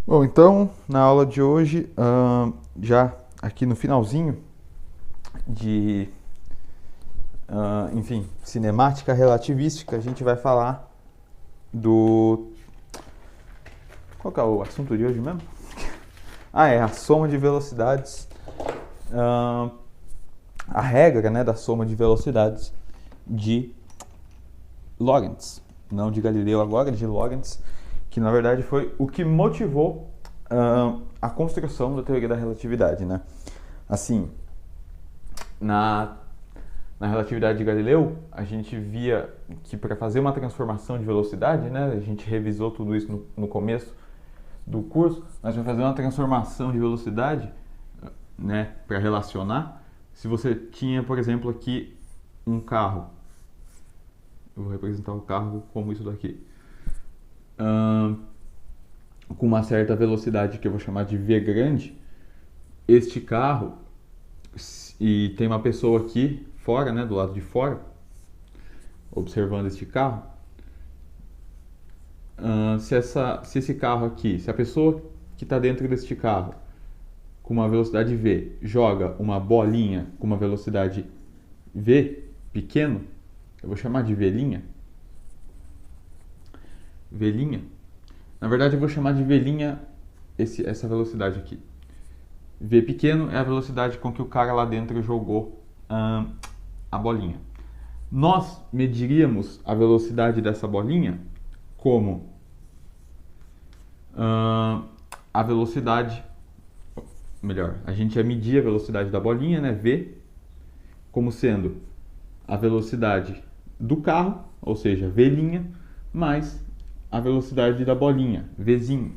Bom, então, na aula de hoje, já aqui no finalzinho de, cinemática relativística, a gente vai falar do... Qual que é o assunto de hoje mesmo? É a soma de velocidades, a regra, né, da soma de velocidades de Lorentz. Não de Galileu agora, de Lorentz, que na verdade foi o que motivou a construção da teoria da relatividade, né? Assim, na relatividade de Galileu, a gente via que para fazer uma transformação de velocidade, né, a gente revisou tudo isso no começo do curso, mas para fazer uma transformação de velocidade, né, para relacionar, se você tinha, por exemplo, aqui um carro, eu vou representar o carro como isso daqui, com uma certa velocidade que eu vou chamar de V grande, este carro, e tem uma pessoa aqui fora, né, do lado de fora, observando este carro, se esse carro aqui, se a pessoa que está dentro deste carro com uma velocidade V joga uma bolinha com uma velocidade V pequeno, eu vou chamar de V'inha. V'inha. Na verdade eu vou chamar de V'inha essa velocidade aqui. V pequeno é a velocidade com que o cara lá dentro jogou a bolinha. Nós mediríamos a velocidade dessa bolinha como a velocidade, melhor, a gente ia medir a velocidade da bolinha, né, V, como sendo a velocidade do carro, ou seja, V', mais a velocidade da bolinha, V'zinho.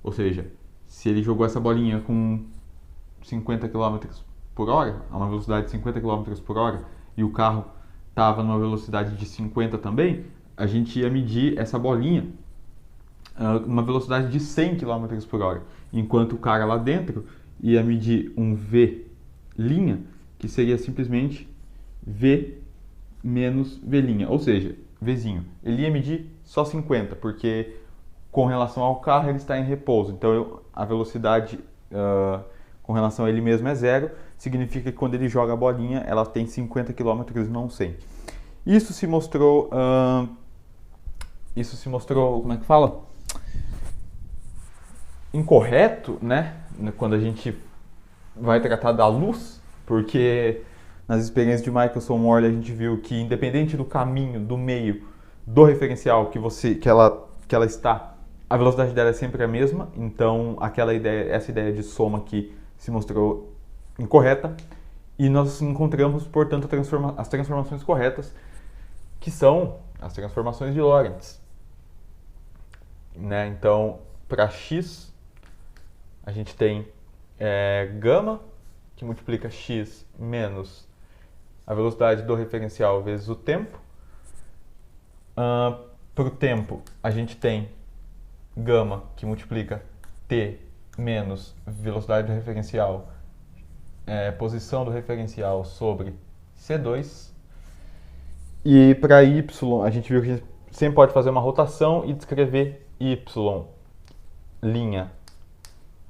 Ou seja, se ele jogou essa bolinha com 50 km por hora, a uma velocidade de 50 km por hora, e o carro estava numa velocidade de 50 também, a gente ia medir essa bolinha numa velocidade de 100 km por hora, enquanto o cara lá dentro ia medir um V', que seria simplesmente V menos V', ou seja, V'zinho. Ele ia medir só 50, porque com relação ao carro ele está em repouso, então a velocidade com relação a ele mesmo é zero, significa que quando ele joga a bolinha ela tem 50 km e não 100. Isso se mostrou, como é que fala? Incorreto, né? Quando a gente vai tratar da luz, porque nas experiências de Michelson-Morley a gente viu que independente do caminho, do meio, do referencial que ela está, a velocidade dela é sempre a mesma, então essa ideia de soma aqui se mostrou incorreta, e nós encontramos, portanto, as transformações corretas, que são as transformações de Lorentz. Né? Então, para x, a gente tem γ, que multiplica x menos a velocidade do referencial vezes o tempo. Para o tempo, a gente tem γ, que multiplica t menos velocidade do referencial, posição do referencial sobre C2. E para y, a gente viu que a gente sempre pode fazer uma rotação e descrever y'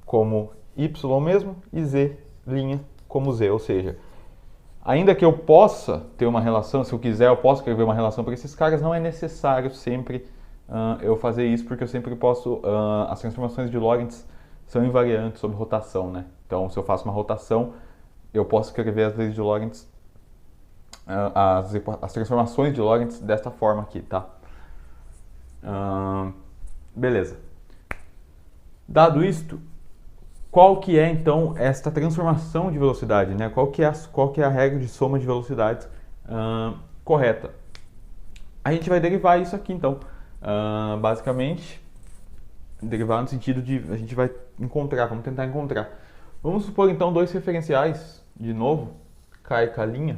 como y mesmo e z' como z, ou seja, ainda que eu possa ter uma relação, se eu quiser eu posso escrever uma relação para esses caras, não é necessário sempre eu fazer isso, porque eu sempre posso, as transformações de Lorentz são invariantes sobre rotação, né? Então, se eu faço uma rotação, eu posso escrever as leis de Lorentz, as transformações de Lorentz desta forma aqui, tá? Beleza. Dado isto, qual que é então esta transformação de velocidade, né? Qual que é a regra de soma de velocidades correta? A gente vai derivar isso aqui então. Basicamente, derivar no sentido de a gente vai vamos tentar encontrar. Vamos supor então dois referenciais, de novo, K e K'.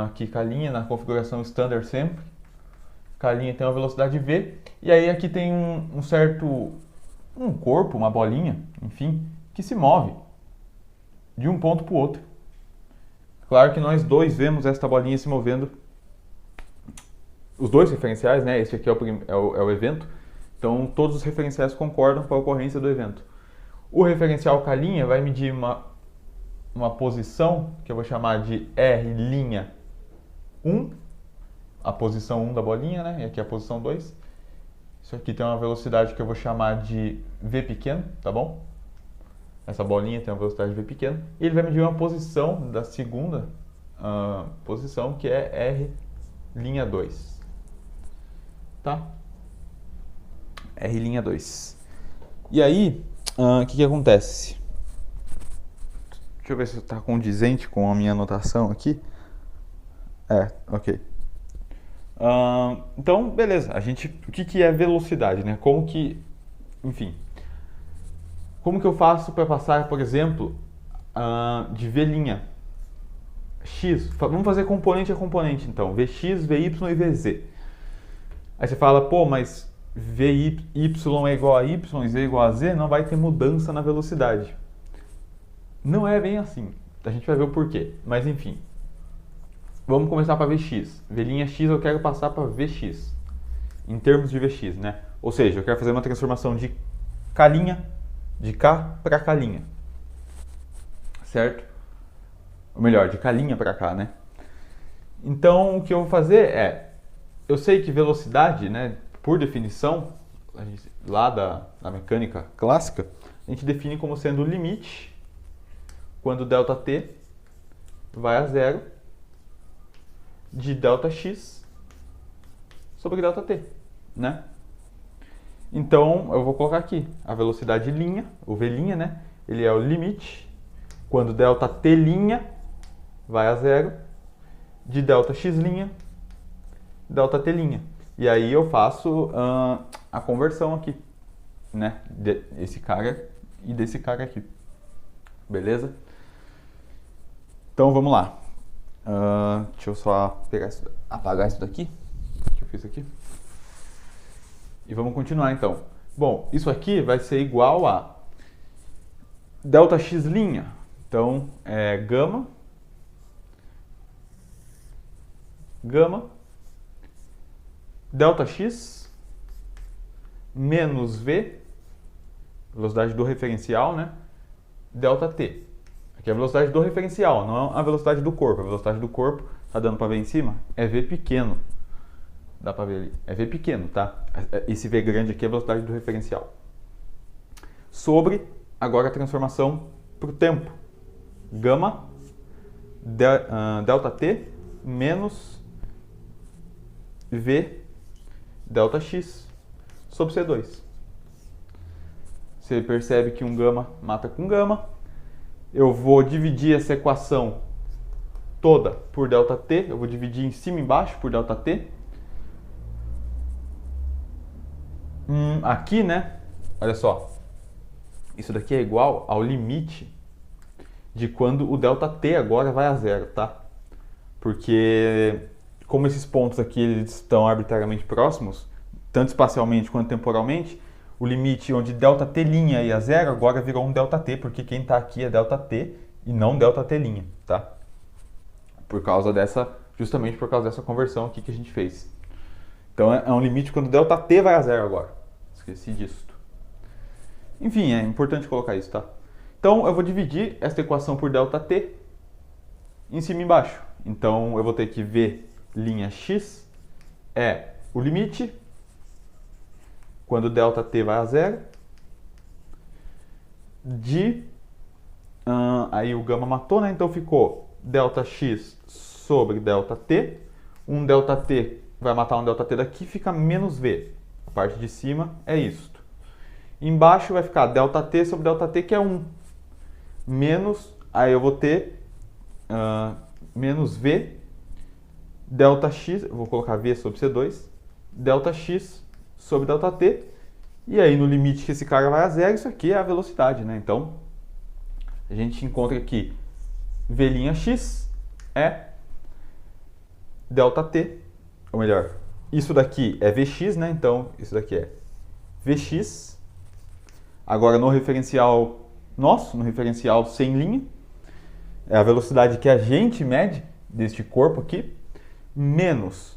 Aqui K' na configuração standard sempre. K' tem uma velocidade V, e aí aqui tem um corpo, uma bolinha, enfim, que se move de um ponto para o outro. Claro que nós dois vemos esta bolinha se movendo os dois referenciais, né? Esse aqui é o evento. Então, todos os referenciais concordam com a ocorrência do evento. O referencial K' vai medir uma posição que eu vou chamar de R'1, a posição 1 da bolinha, né? E aqui é a posição 2. Isso aqui tem uma velocidade que eu vou chamar de V pequeno, tá bom? Essa bolinha tem uma velocidade V pequeno. E ele vai medir uma posição da segunda posição, que é R'2. Tá? R'2. E aí, o que acontece? Deixa eu ver se está condizente com a minha anotação aqui. Ok. Então, beleza. O que é velocidade, né? Enfim, como que eu faço para passar, por exemplo, de V', X? Vamos fazer componente a componente, então. Vx, Vy e Vz. Aí você fala, pô, mas Vy é igual a Y e Z é igual a Z, não vai ter mudança na velocidade. Não é bem assim. A gente vai ver o porquê. Mas, enfim. Vamos começar para Vx. V'X eu quero passar para Vx. Em termos de Vx, né? Ou seja, eu quero fazer uma transformação de K', de K para K'. Certo? Ou melhor, de K' para K, né? Então, o que eu vou fazer é... Eu sei que velocidade, né? Por definição, lá da mecânica clássica, a gente define como sendo o limite quando ΔT vai a zero de ΔX sobre ΔT, né? Então, eu vou colocar aqui a velocidade linha, o V', né? Ele é o limite quando ΔT' vai a zero de ΔX', ΔT'. E aí eu faço a conversão aqui, né? Desse cara e desse cara aqui. Beleza? Então, vamos lá. Deixa eu só apagar isso daqui, que eu fiz aqui. E vamos continuar, então. Bom, isso aqui vai ser igual a ΔX'. Então, é gama ΔX menos V, velocidade do referencial, né? ΔT. Aqui é a velocidade do referencial, não a velocidade do corpo. A velocidade do corpo, tá dando para ver em cima? É V pequeno. Dá para ver ali. É V pequeno, tá? Esse V grande aqui é a velocidade do referencial. Sobre, agora a transformação para o tempo. Gama ΔT menos V ΔX sobre C2. Você percebe que um gama mata com gama. Eu vou dividir essa equação toda por ΔT. Eu vou dividir em cima e embaixo por ΔT. Aqui, né? Olha só. Isso daqui é igual ao limite de quando o ΔT agora vai a zero, tá? Porque como esses pontos aqui eles estão arbitrariamente próximos, tanto espacialmente quanto temporalmente, o limite onde ΔT' ia a zero agora virou um ΔT, porque quem está aqui é ΔT e não ΔT', tá? Justamente por causa dessa conversão aqui que a gente fez. Então é um limite quando ΔT vai a zero agora. Esqueci disso. Enfim, é importante colocar isso, tá? Então eu vou dividir esta equação por ΔT em cima e embaixo. Então eu vou ter que V'X é o limite quando ΔT vai a zero de... aí o gama matou, né? Então ficou ΔX sobre ΔT. Um ΔT vai matar um ΔT daqui, fica menos V. A parte de cima é isto. Embaixo vai ficar ΔT sobre ΔT, que é 1. Menos, aí eu vou ter menos V ΔX, eu vou colocar V sobre C2, ΔX sobre ΔT, e aí no limite que esse cara vai a zero, isso aqui é a velocidade, né? Então, a gente encontra aqui V'X é ΔT, ou melhor, isso daqui é Vx, né? Então, isso daqui é Vx. Agora, no referencial nosso, no referencial sem linha, é a velocidade que a gente mede deste corpo aqui, menos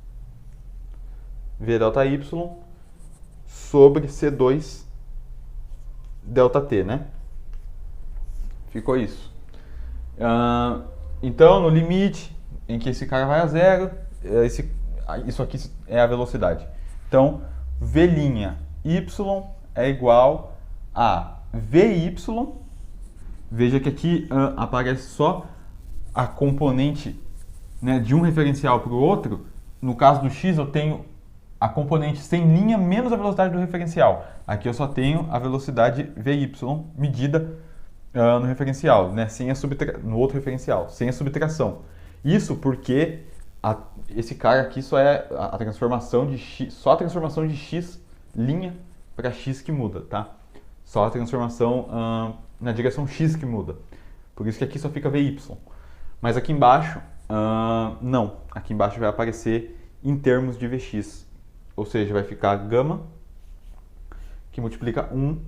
V delta Y sobre C2 delta T, né? Ficou isso. Então, no limite em que esse cara vai a zero, isso aqui é a velocidade. Então, V' Y é igual a VY. Veja que aqui aparece só a componente, né, de um referencial para o outro. No caso do x, eu tenho a componente sem linha menos a velocidade do referencial. Aqui eu só tenho a velocidade VY medida no referencial, né, no outro referencial, sem a subtração. Isso porque esse cara aqui só é a transformação de x, só a transformação de x linha para x que muda, tá? Só a transformação na direção x que muda. Por isso que aqui só fica VY. Mas aqui embaixo, não. Aqui embaixo vai aparecer em termos de Vx. Ou seja, vai ficar gama, que multiplica 1,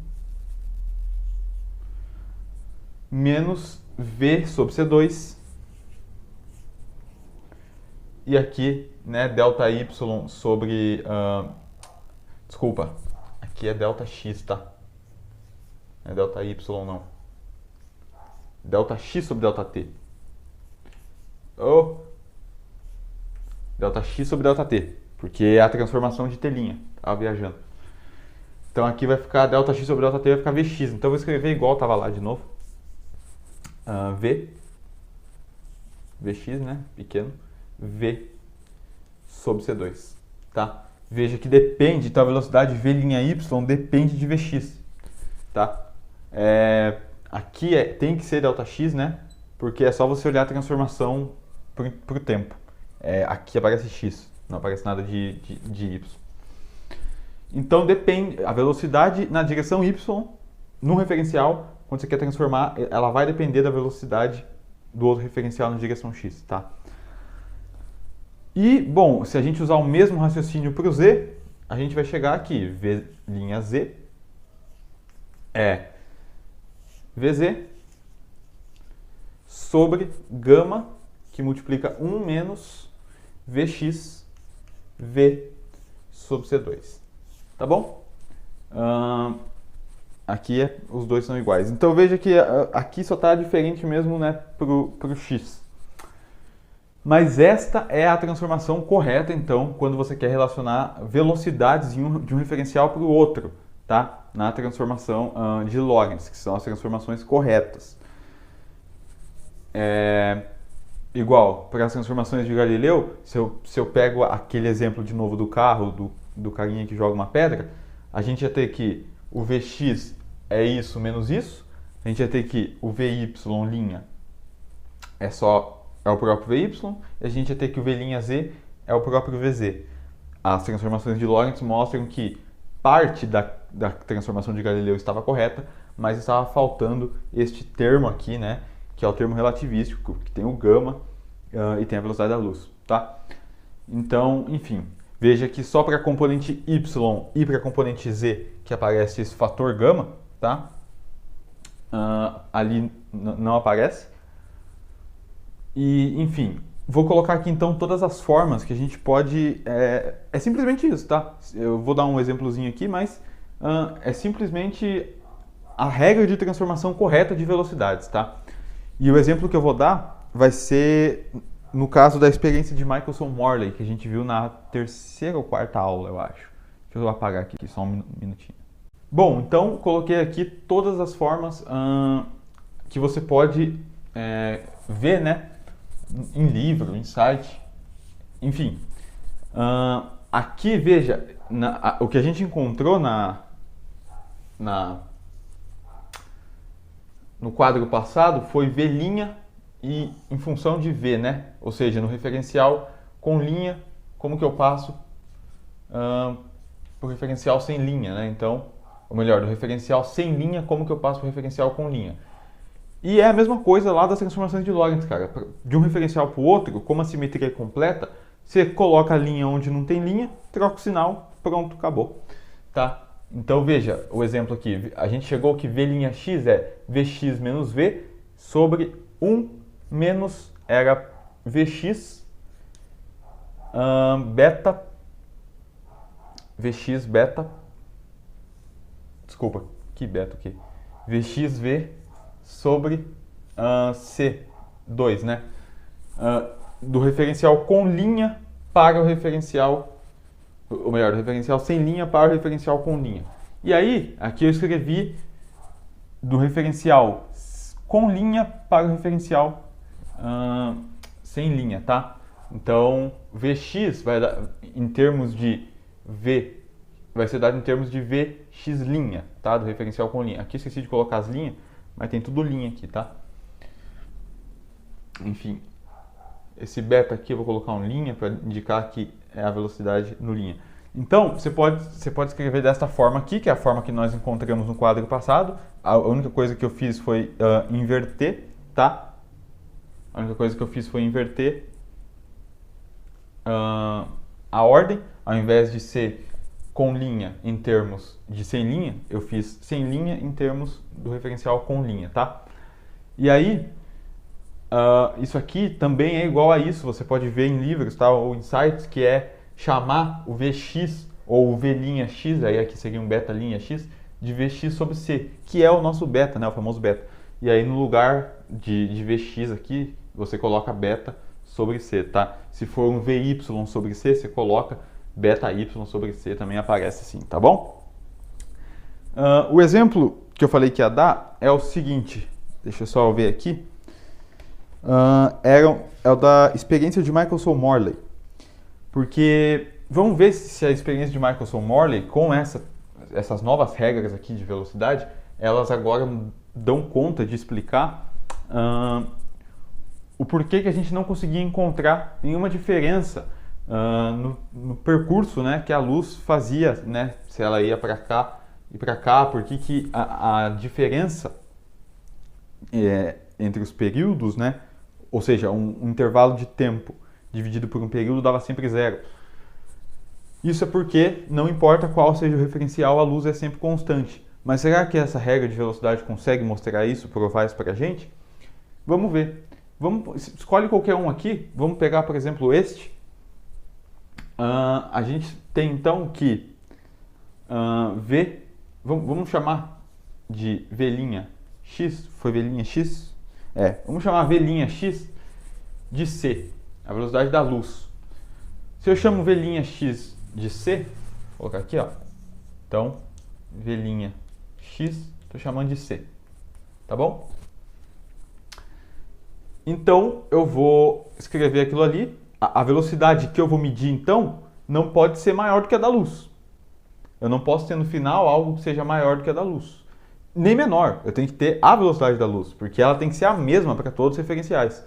menos V sobre C2. E aqui, né, delta Y sobre... desculpa, aqui é delta X, tá? Não é delta Y, não. Delta X sobre delta T. Delta X sobre delta T. Porque é a transformação de T'. Tava viajando. Então aqui vai ficar delta X sobre delta T, vai ficar Vx. Então eu vou escrever igual estava lá de novo. Vx, né? Pequeno. V sobre C2. Tá? Veja que depende, então a velocidade V'Y depende de Vx. Tá? Aqui tem que ser ΔX, né? Porque é só você olhar a transformação para o tempo. Aqui aparece X, não aparece nada de Y. Então depende, a velocidade na direção Y, no referencial, quando você quer transformar, ela vai depender da velocidade do outro referencial na direção X, tá? E, bom, se a gente usar o mesmo raciocínio para o Z, a gente vai chegar aqui, V'Z é Vz sobre gama, que multiplica 1 menos Vx V sobre C2. Tá bom? Aqui os dois são iguais. Então veja que aqui só está diferente mesmo, né, pro x. Mas esta é a transformação correta, então, quando você quer relacionar velocidades de um referencial para o outro, tá? Na transformação de Lorentz, que são as transformações corretas. Igual, para as transformações de Galileu, se eu pego aquele exemplo de novo do carro, do carinha que joga uma pedra, a gente ia ter que o Vx é isso menos isso, a gente ia ter que o Vy' é o próprio Vy, e a gente ia ter que o V'Z é o próprio Vz. As transformações de Lorentz mostram que parte da transformação de Galileu estava correta, mas estava faltando este termo aqui, né, que é o termo relativístico, que tem o gama e tem a velocidade da luz, tá? Então, enfim, veja que só para a componente y e para a componente z que aparece esse fator gama, tá? Ali não aparece. E, enfim, vou colocar aqui então todas as formas que a gente pode... É simplesmente isso, tá? Eu vou dar um exemplozinho aqui, mas é simplesmente a regra de transformação correta de velocidades, tá? E o exemplo que eu vou dar vai ser no caso da experiência de Michelson-Morley, que a gente viu na terceira ou quarta aula, eu acho. Deixa eu apagar aqui só um minutinho. Bom, então coloquei aqui todas as formas que você pode ver, né? Em livro, em site, enfim. Aqui, veja, o que a gente encontrou no quadro passado foi V' e em função de V, né? Ou seja, no referencial com linha, como que eu passo para o referencial sem linha, né? Então, ou melhor, do referencial sem linha, como que eu passo para o referencial com linha. E é a mesma coisa lá das transformações de Lorentz, cara. De um referencial para o outro, como a simetria é completa, você coloca a linha onde não tem linha, troca o sinal, pronto, acabou. Tá? Então veja o exemplo aqui. A gente chegou que V'x é Vx menos V sobre 1 menos era Vx beta Vx beta, desculpa, que beta o quê? Vxv sobre C2, né? Do referencial com linha para o referencial, ou melhor, do referencial sem linha para o referencial com linha. E aí, aqui eu escrevi do referencial com linha para o referencial sem linha, tá? Então, Vx vai dar em termos de V, vai ser dado em termos de Vx', tá? Do referencial com linha. Aqui eu esqueci de colocar as linhas, mas tem tudo linha aqui, tá? Enfim, esse beta aqui eu vou colocar um linha para indicar que é a velocidade no linha. Então, você pode escrever desta forma aqui, que é a forma que nós encontramos no quadro passado. A única coisa que eu fiz foi inverter, tá? A única coisa que eu fiz foi inverter a ordem. Ao invés de ser com linha em termos de sem linha, eu fiz sem linha em termos do referencial com linha, tá? E aí, isso aqui também é igual a isso, você pode ver em livros, tá? Ou em sites, que é chamar o Vx ou o V'(x), aí aqui seria um beta'(x), de Vx sobre C, que é o nosso beta, né? O famoso beta. E aí no lugar de Vx aqui, você coloca beta sobre C, tá? Se for um Vy sobre C, você coloca beta-y sobre C, também aparece assim, tá bom? O exemplo que eu falei que ia dar é o seguinte, deixa eu só ver aqui. É o da experiência de Michelson-Morley. Porque vamos ver se a experiência de Michelson-Morley, com essas novas regras aqui de velocidade, elas agora dão conta de explicar o porquê que a gente não conseguia encontrar nenhuma diferença no percurso, né, que a luz fazia, né, se ela ia para cá e para cá, porque que a diferença entre os períodos, né, ou seja, um intervalo de tempo dividido por um período dava sempre zero. Isso é porque não importa qual seja o referencial, a luz é sempre constante. Mas será que essa regra de velocidade consegue mostrar isso, provar isso para a gente? Vamos ver. Escolhe qualquer um aqui. Vamos pegar, por exemplo, este. A gente tem então que V, vamos chamar de V'(x), foi V'(x)? Vamos chamar V'(x) de C, a velocidade da luz. Se eu chamo V'(x) de C, vou colocar aqui, ó. Então, V'(x), estou chamando de C, tá bom? Então, eu vou escrever aquilo ali. A velocidade que eu vou medir, então, não pode ser maior do que a da luz. Eu não posso ter no final algo que seja maior do que a da luz. Nem menor. Eu tenho que ter a velocidade da luz, porque ela tem que ser a mesma para todos os referenciais.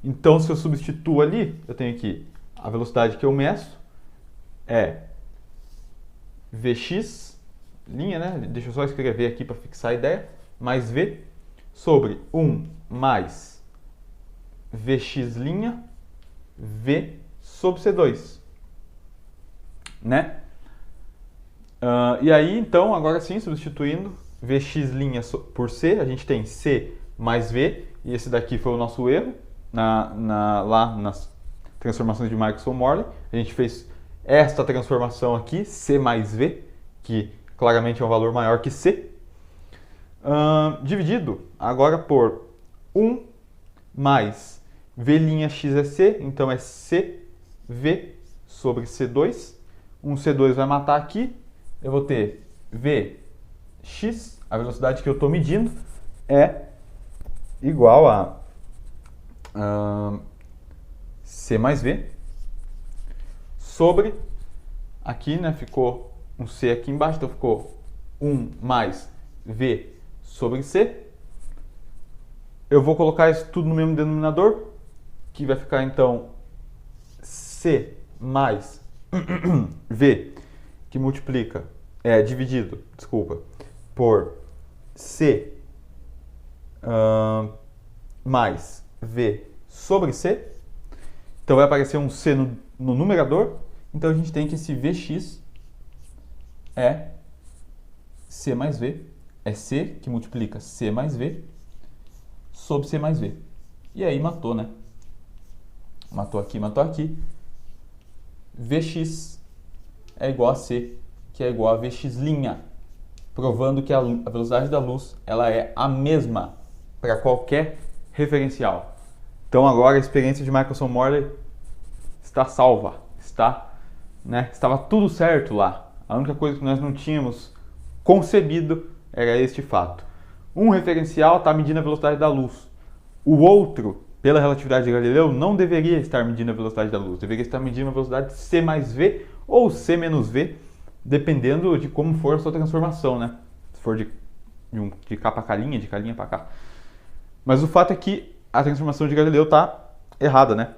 Então, se eu substituo ali, eu tenho aqui a velocidade que eu meço é Vx', né? Deixa eu só escrever aqui para fixar a ideia, mais V sobre 1 mais Vx', V sobre C2, né? E aí, então, agora sim, substituindo Vx' por C, a gente tem C mais V, e esse daqui foi o nosso erro, lá nas transformações de Michelson-Morley. A gente fez esta transformação aqui, C mais V, que claramente é um valor maior que C, dividido agora por 1 mais V'(x) é C, então é CV sobre C2. Um C2 vai matar aqui, eu vou ter Vx, a velocidade que eu estou medindo, é igual a C mais V, sobre, aqui, né, ficou um C aqui embaixo, então ficou 1 mais V sobre C. Eu vou colocar isso tudo no mesmo denominador, que vai ficar então C mais V, que multiplica, dividido, desculpa, por C mais V sobre C. Então vai aparecer um C no numerador, então a gente tem que esse Vx é C mais V, é C que multiplica C mais V sobre C mais V. E aí matou, né? Matou aqui, matou aqui. Vx é igual a c, que é igual a vx', provando que a velocidade da luz ela é a mesma para qualquer referencial. Então agora a experiência de Michelson-Morley está salva, estava tudo certo lá. A única coisa que nós não tínhamos concebido era este fato. Um referencial está medindo a velocidade da luz. O outro, pela relatividade de Galileu, não deveria estar medindo a velocidade da luz. Deveria estar medindo a velocidade c mais v ou c menos v, dependendo de como for a sua transformação, né? Se for de cá para cá, de cá para cá. Mas o fato é que a transformação de Galileu está errada, né?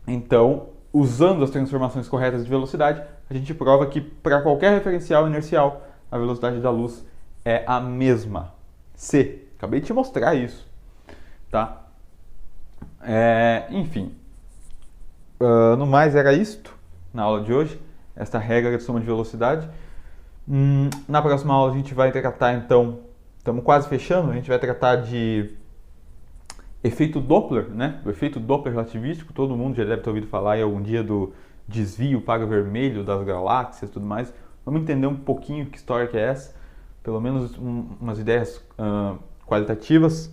Então, usando as transformações corretas de velocidade, a gente prova que para qualquer referencial inercial, a velocidade da luz é a mesma. C. Acabei de te mostrar isso. Tá? Enfim. No mais, era isto na aula de hoje. Esta regra de soma de velocidade. Na próxima aula a gente vai tratar, então, estamos quase fechando, a gente vai tratar de efeito Doppler, né? Do efeito Doppler relativístico. Todo mundo já deve ter ouvido falar em algum dia do desvio para o vermelho das galáxias e tudo mais. Vamos entender um pouquinho que história que é essa, pelo menos umas ideias qualitativas.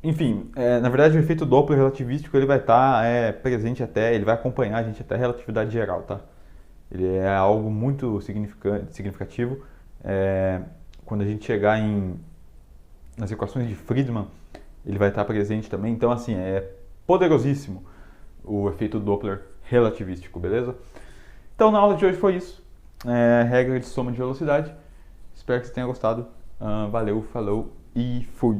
Enfim, na verdade o efeito Doppler relativístico ele vai estar presente ele vai acompanhar a gente até a relatividade geral, tá? Ele é algo muito significativo. Quando a gente chegar nas equações de Friedmann, ele vai estar presente também. Então, assim, é poderosíssimo o efeito Doppler relativístico, beleza? Então, na aula de hoje foi isso. Regra de soma de velocidade. Espero que você tenha gostado. Valeu, falou e fui!